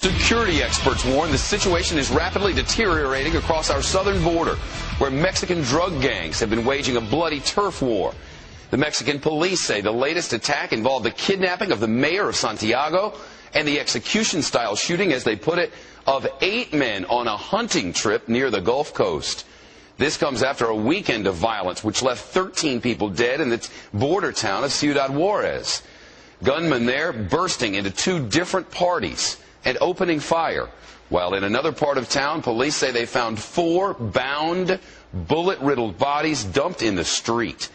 Security experts warn the situation is rapidly deteriorating across our southern border, where Mexican drug gangs have been waging a bloody turf war. The Mexican police say the latest attack involved the kidnapping of the mayor of Santiago and the execution-style shooting, as they put it, of 8 men on a hunting trip near the Gulf Coast. This comes after a weekend of violence which left 13 people dead in the border town of Ciudad Juarez. Gunmen there bursting into 2 different parties and opening fire, while in another part of town, police say they found 4 bound, bullet-riddled bodies dumped in the street.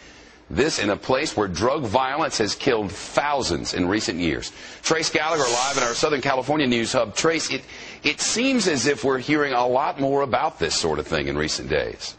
This in a place where drug violence has killed thousands in recent years. Trace Gallagher live in our Southern California News Hub. Trace, it seems as if we're hearing a lot more about this sort of thing in recent days.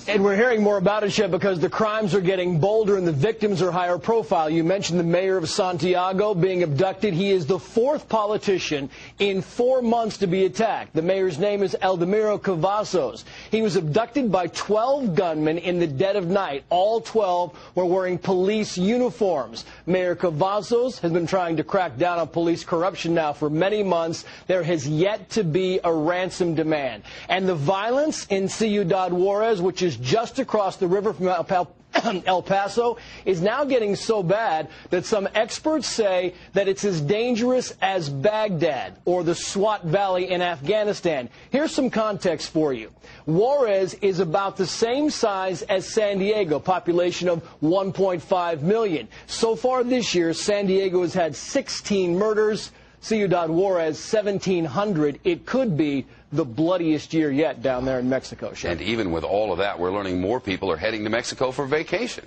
And we're hearing more about it, Shep, because the crimes are getting bolder and the victims are higher profile. You mentioned the mayor of Santiago being abducted. He is the 4th politician in 4 months to be attacked. The mayor's name is Eldemiro Cavazos. He was abducted by 12 gunmen in the dead of night. All 12 were wearing police uniforms. Mayor Cavazos has been trying to crack down on police corruption now for many months. There has yet to be a ransom demand. And the violence in Ciudad Juarez, which is just across the river from El Paso, is now getting so bad that some experts say that it's as dangerous as Baghdad or the Swat Valley in Afghanistan. Here's some context for you. Juarez is about the same size as San Diego, population of 1.5 million. So far this year, San Diego has had 16 murders. Ciudad Juarez, 1,700. It could be the bloodiest year yet down there in Mexico, Shep. And even with all of that, we're learning more people are heading to Mexico for vacation.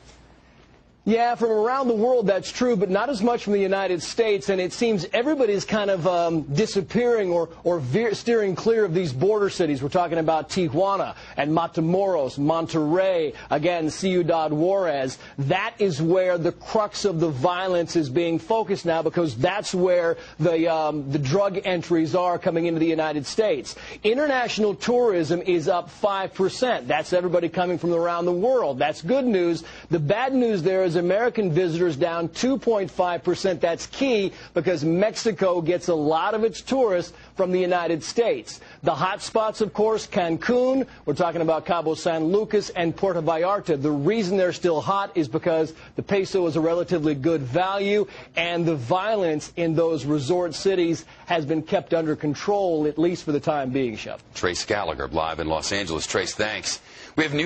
Yeah, from around the world, that's true, but not as much from the United States. And it seems everybody's kind of disappearing or steering clear of these border cities. We're talking about Tijuana and Matamoros, Monterrey, again, Ciudad Juarez. That is where the crux of the violence is being focused now, because that's where the drug entries are coming into the United States. International tourism is up 5%. That's everybody coming from around the world. That's good news. The bad news there is American visitors down 2.5%. That's key because Mexico gets a lot of its tourists from the United States. The hot spots, of course, Cancun. We're talking about Cabo San Lucas and Puerto Vallarta. The reason they're still hot is because the peso is a relatively good value, and the violence in those resort cities has been kept under control, at least for the time being, Shep. Trace Gallagher live in Los Angeles. Trace, thanks. We have news.